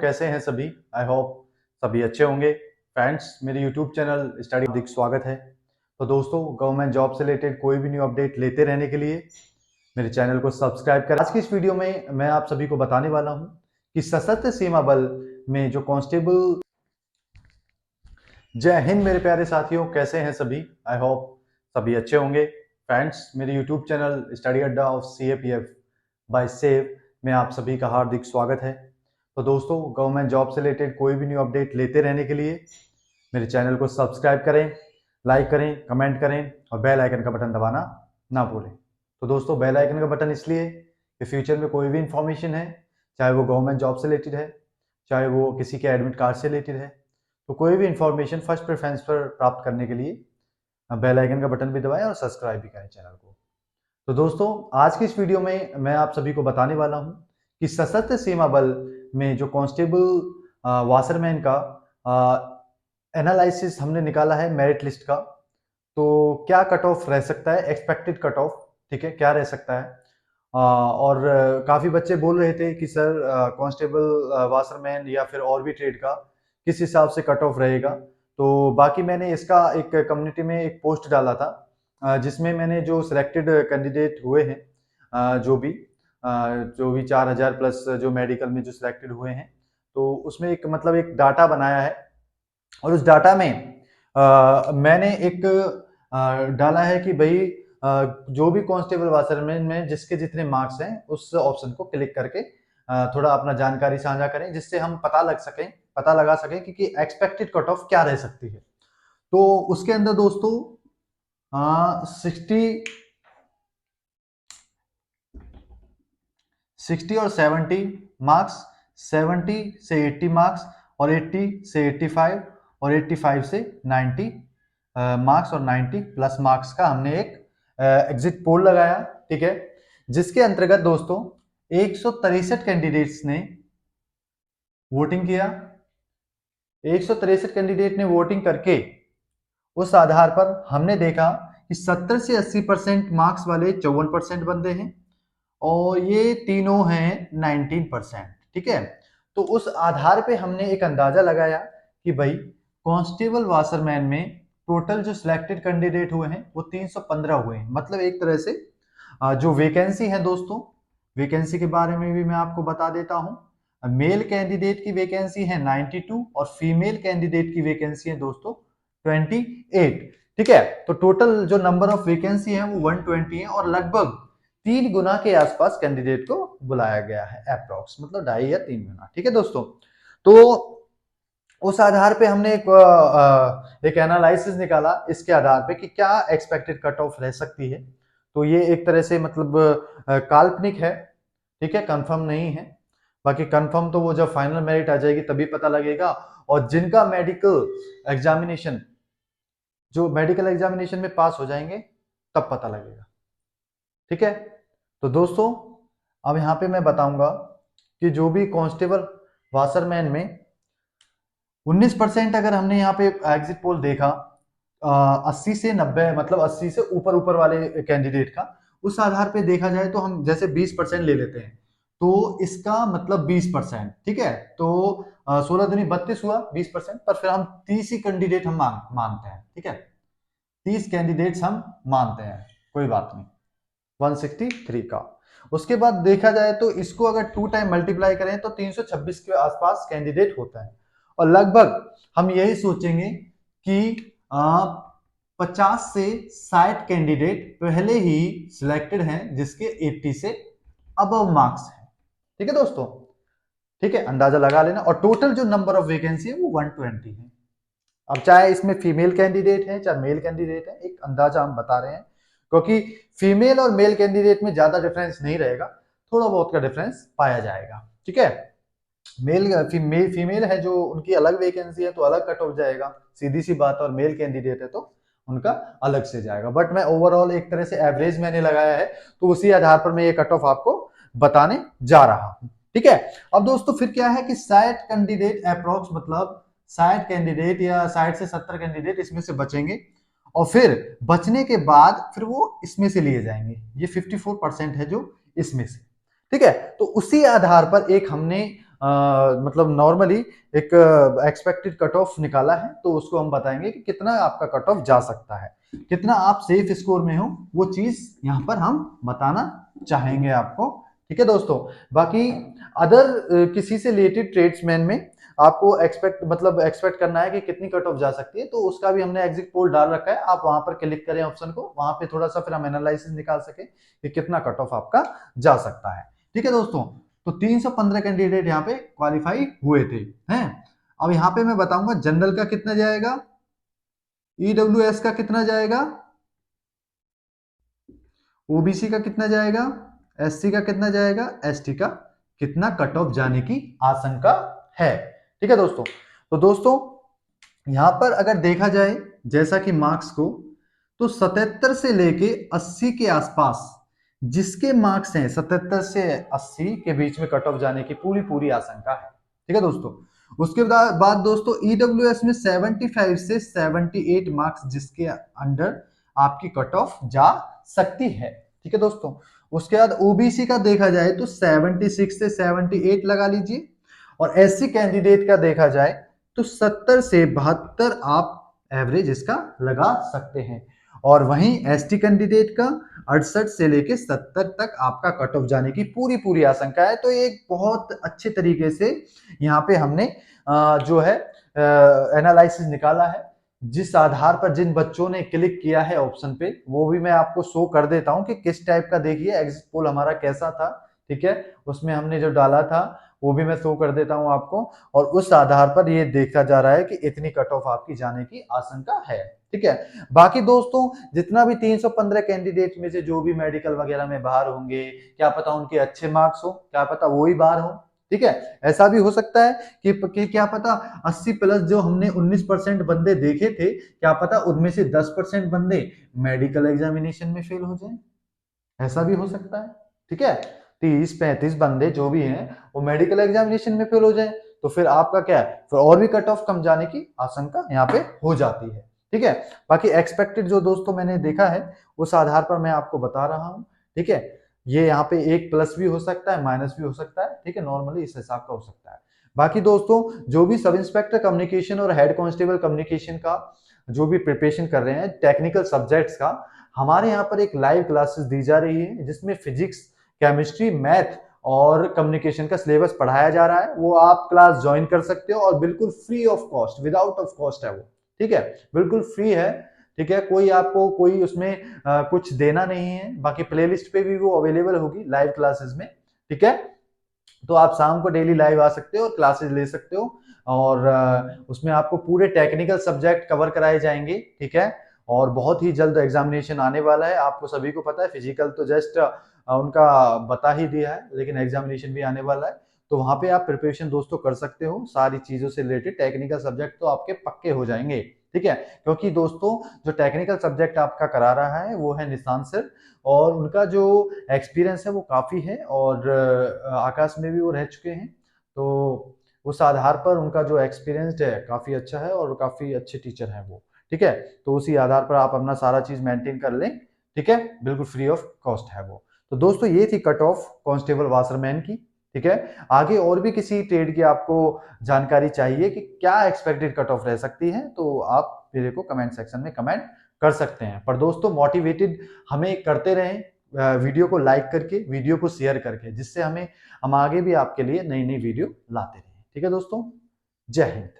कैसे हैं सभी। आई होप सभी अच्छे होंगे। फ्रेंड्स, मेरे यूट्यूब चैनल स्टडी अधिक स्वागत है। तो दोस्तों, गवर्नमेंट जॉब से रिलेटेड कोई भी न्यू अपडेट लेते रहने के लिए मेरे चैनल को सब्सक्राइब करें। आज की इस वीडियो में मैं आप सभी को बताने वाला हूं कि सशस्त्र सीमा बल में जो कांस्टेबल। जय हिंद मेरे प्यारे साथियों, कैसे हैं सभी। आई होप सभी अच्छे होंगे। फ्रेंड्स, मेरे यूट्यूब चैनल स्टडी अड्डा ऑफ CAPF बाय सेव में आप सभी का हार्दिक स्वागत है। तो दोस्तों, गवर्नमेंट जॉब से रिलेटेड कोई भी न्यू अपडेट लेते रहने के लिए मेरे चैनल को सब्सक्राइब करें, लाइक करें, कमेंट करें और बेल आइकन का बटन दबाना ना भूलें। तो दोस्तों, बेल आइकन का बटन इसलिए कि फ्यूचर में कोई भी इंफॉर्मेशन है, चाहे वो गवर्नमेंट जॉब से रिलेटेड है, चाहे वो किसी के एडमिट कार्ड से रिलेटेड है, तो कोई भी इंफॉर्मेशन फर्स्ट प्रेफरेंस पर प्राप्त करने के लिए बेल आइकन का बटन भी दबाएं और सब्सक्राइब भी करें चैनल को। तो दोस्तों, आज की इस वीडियो में मैं आप सभी को बताने वाला हूं कि सशस्त्र सीमा बल में जो कांस्टेबल वासरमैन का एनालिसिस हमने निकाला है मेरिट लिस्ट का। तो क्या कट ऑफ रह सकता है, एक्सपेक्टेड कट ऑफ, ठीक है, क्या रह सकता है। और काफी बच्चे बोल रहे थे कि सर कांस्टेबल वासरमैन या फिर और भी ट्रेड का किस हिसाब से कट ऑफ रहेगा। तो बाकी मैंने इसका एक कम्युनिटी में एक पोस्ट डाला था जिसमें मैंने जो सिलेक्टेड कैंडिडेट हुए हैं, जो भी 4000 प्लस जो मेडिकल में जो सिलेक्टेड हुए हैं, तो उसमें एक मतलब एक डाटा बनाया है। और उस डाटा में मैंने एक डाला है कि भाई जो भी कांस्टेबल वासरमैन में जिसके जितने मार्क्स हैं उस ऑप्शन को क्लिक करके थोड़ा अपना जानकारी साझा करें, जिससे हम पता लगा सकें कि एक्सपेक्टेड कट ऑफ क्या रह सकती है। तो उसके अंदर दोस्तों 60 और 70 मार्क्स, 70 से 80 मार्क्स और 80 से 85 और 85 से 90 मार्क्स और 90 प्लस मार्क्स का हमने एक एग्जिट पोल लगाया, ठीक है, जिसके अंतर्गत दोस्तों 163 कैंडिडेट्स ने वोटिंग किया। 163 कैंडिडेट ने वोटिंग करके उस आधार पर हमने देखा कि 70 से 80% मार्क्स वाले 54% बंदे हैं और ये तीनों हैं 19%, ठीक है। तो उस आधार पे हमने एक अंदाजा लगाया कि भाई कांस्टेबल वासरमैन में टोटल जो सिलेक्टेड कैंडिडेट हुए हैं वो 315 हुए हैं। मतलब एक तरह से जो वैकेंसी है दोस्तों, वैकेंसी के बारे में भी मैं आपको बता देता हूं। मेल कैंडिडेट की वैकेंसी है 92 और फीमेल कैंडिडेट की वैकेंसी है दोस्तों 28, ठीक है। तो टोटल जो नंबर ऑफ वैकेंसी है वो 120 है और लगभग 3 गुना के आसपास कैंडिडेट को बुलाया गया है, अप्रोक्स मतलब 2.5 या 3 गुना, ठीक है दोस्तों। तो उस आधार पे हमने एक एनालिसिस निकाला इसके आधार पे कि क्या एक्सपेक्टेड कट ऑफ रह सकती है। तो ये एक तरह से मतलब काल्पनिक है, ठीक है, कंफर्म नहीं है। बाकी कंफर्म तो वो जब फाइनल मेरिट आ जाएगी तभी पता लगेगा। और जिनका मेडिकल एग्जामिनेशन में पास हो जाएंगे तब पता लगेगा, ठीक है। तो दोस्तों, अब यहाँ पे मैं बताऊंगा कि जो भी कांस्टेबल वासरमैन में 19% अगर हमने यहाँ पे एग्जिट पोल देखा 80 से 90, मतलब 80 से ऊपर ऊपर वाले कैंडिडेट का, उस आधार पे देखा जाए तो हम जैसे 20% ले लेते हैं तो इसका मतलब 20%, ठीक है। तो 16 दूनी 32 हुआ 20%, पर फिर हम 30 ही कैंडिडेट हम मानते हैं, ठीक है, 30 कैंडिडेट्स हम मानते हैं, कोई बात नहीं, 163 का। उसके बाद देखा जाए तो इसको अगर 2 टाइम मल्टीप्लाई करें तो 326 के आसपास कैंडिडेट होता है। और लगभग हम यही सोचेंगे कि 50 से 60 कैंडिडेट पहले ही सिलेक्टेड हैं जिसके 80 से अबव मार्क्स हैं, ठीक है दोस्तों, ठीक है, अंदाजा लगा लेना। और टोटल जो नंबर ऑफ वैकेंसी है वो 120 है। अब चाहे इसमें फीमेल कैंडिडेट है चाहे मेल कैंडिडेट है, एक अंदाजा हम बता रहे हैं, क्योंकि फीमेल और मेल कैंडिडेट में ज्यादा डिफरेंस नहीं रहेगा, थोड़ा बहुत का डिफरेंस पाया जाएगा, ठीक है। फीमेल है जो उनकी अलग वैकेंसी है तो अलग कट ऑफ जाएगा, सीधी सी बात। और मेल कैंडिडेट है तो उनका अलग से जाएगा। बट मैं ओवरऑल एक तरह से एवरेज मैंने लगाया है, तो उसी आधार पर मैं ये कट ऑफ आपको बताने जा रहा हूं, ठीक है। अब दोस्तों फिर क्या है कि 60 कैंडिडेट अप्रोक्स, मतलब 60 कैंडिडेट या 60 से 70 कैंडिडेट इसमें से बचेंगे और फिर बचने के बाद फिर वो इसमें से लिए जाएंगे। ये 54% है जो इसमें से, ठीक है। तो उसी आधार पर एक हमने मतलब नॉर्मली एक एक्सपेक्टेड कट ऑफ निकाला है, तो उसको हम बताएंगे कि कितना आपका कट ऑफ जा सकता है, कितना आप सेफ स्कोर में हो, वो चीज यहां पर हम बताना चाहेंगे आपको। ठीक है दोस्तों। बाकी अदर किसी से रिलेटेड ट्रेड्समैन में आपको एक्सपेक्ट करना है कि कितनी कट ऑफ जा सकती है, तो उसका भी हमने एग्जिट पोल डाल रखा है, आप वहां पर क्लिक करें ऑप्शन को, वहां पे थोड़ा सा फिर हम एनालिसिस निकाल सके कि कितना कट ऑफ आपका जा सकता है। ठीक है दोस्तों। तो 315 कैंडिडेट यहाँ पे क्वालिफाई हुए थे हैं। अब यहाँ पे मैं बताऊंगा जनरल का कितना जाएगा, ईडब्ल्यूएस का कितना जाएगा, ओबीसी का कितना जाएगा, एससी का कितना जाएगा, एसटी का कितना कट ऑफ जाने की आशंका है। ठीक है दोस्तों। तो दोस्तों यहां पर अगर देखा जाए जैसा कि मार्क्स को, तो 77 से लेके 80 के आसपास जिसके मार्क्स हैं 77 से 80 के बीच में कट ऑफ जाने की पूरी पूरी आशंका है। ठीक है दोस्तों। उसके बाद दोस्तों ईडब्ल्यूएस में 75 से 78 मार्क्स जिसके अंडर आपकी कट ऑफ जा सकती है। ठीक है दोस्तों। उसके बाद ओबीसी का देखा जाए तो 76 से 78 लगा लीजिए, और एससी कैंडिडेट का देखा जाए तो 70 से 72 आप एवरेज इसका लगा सकते हैं। और वहीं एसटी कैंडिडेट का 68 से लेके 70 तक आपका कट ऑफ जाने की पूरी पूरी आशंका है। तो एक बहुत अच्छे तरीके से यहाँ पे हमने जो है एनालिसिस निकाला है, जिस आधार पर जिन बच्चों ने क्लिक किया है ऑप्शन पे, वो भी मैं आपको शो कर देता हूं कि किस टाइप का, देखिए एग्जिट पोल हमारा कैसा था। ठीक है। उसमें हमने जो डाला था वो भी मैं शो कर देता हूं आपको, और उस आधार पर ये देखा जा रहा है कि इतनी कट ऑफ आपकी जाने की आशंका है। ठीक है। बाकी दोस्तों जितना भी 315 कैंडिडेट में से जो भी मेडिकल वगैरह में बाहर होंगे, क्या पता उनके अच्छे मार्क्स हो, क्या पता वो ही बाहर हो। ठीक है। ऐसा भी हो सकता है कि क्या पता 80 प्लस जो हमने 19% बंदे देखे थे, क्या पता उनमें से 10% बंदे मेडिकल एग्जामिनेशन में फेल हो जाएं। ऐसा भी हो सकता है। ठीक है। 30-35 बंदे जो भी हैं वो मेडिकल एग्जामिनेशन में फेल हो जाए, तो फिर आपका क्या है, फिर और भी कट ऑफ कम जाने की आशंका यहाँ पे हो जाती है। ठीक है। बाकी एक्सपेक्टेड जो दोस्तों मैंने देखा है उस आधार पर मैं आपको बता रहा हूँ। ठीक है। ये यहाँ पे एक प्लस भी हो सकता है, माइनस भी हो सकता है। ठीक है। नॉर्मली इस हिसाब का हो सकता है। बाकी दोस्तों जो भी सब इंस्पेक्टर कम्युनिकेशन और हेड कांस्टेबल कम्युनिकेशन का जो भी प्रिपरेशन कर रहे हैं टेक्निकल सब्जेक्ट्स का, हमारे यहाँ पर एक लाइव क्लासेस दी जा रही है जिसमें फिजिक्स, केमिस्ट्री, मैथ और कम्युनिकेशन का सिलेबस पढ़ाया जा रहा है। वो आप क्लास ज्वाइन कर सकते हो और बिल्कुल free of cost, without of cost है वो। ठीक है। बिल्कुल फ्री है। ठीक है। कोई आपको कोई उसमें कुछ देना नहीं है। बाकी प्लेलिस्ट पे भी वो अवेलेबल होगी लाइव क्लासेस में। ठीक है। तो आप शाम को डेली लाइव आ सकते हो और क्लासेस ले सकते हो, और उसमें आपको पूरे टेक्निकल सब्जेक्ट कवर कराए जाएंगे। ठीक है। और बहुत ही जल्द एग्जामिनेशन आने वाला है, आपको सभी को पता है। फिजिकल तो जस्ट उनका बता ही दिया है, लेकिन एग्जामिनेशन भी आने वाला है। तो वहां पे आप प्रिपरेशन दोस्तों कर सकते हो, सारी चीजों से रिलेटेड टेक्निकल सब्जेक्ट तो आपके पक्के हो जाएंगे। ठीक है। क्योंकि दोस्तों जो टेक्निकल सब्जेक्ट आपका करा रहा है वो है निशांत सर, और उनका जो एक्सपीरियंस है वो काफ़ी है, और आकाश में भी वो रह चुके हैं। तो उस आधार पर उनका जो एक्सपीरियंस है काफ़ी अच्छा है, और काफ़ी अच्छे टीचर हैं वो। ठीक है। तो उसी आधार पर आप अपना सारा चीज़ मेंटेन कर लें। ठीक है। बिल्कुल फ्री ऑफ कॉस्ट है वो। तो दोस्तों ये थी कट ऑफ कांस्टेबल वाशरमैन की। ठीक है। आगे और भी किसी ट्रेड की आपको जानकारी चाहिए कि क्या एक्सपेक्टेड कट ऑफ रह सकती है, तो आप मेरे को कमेंट सेक्शन में कमेंट कर सकते हैं। पर दोस्तों मोटिवेटेड हमें करते रहें, वीडियो को लाइक करके, वीडियो को शेयर करके, जिससे हम आगे भी आपके लिए नई नई वीडियो लाते रहें। ठीक है दोस्तों। जय हिंद।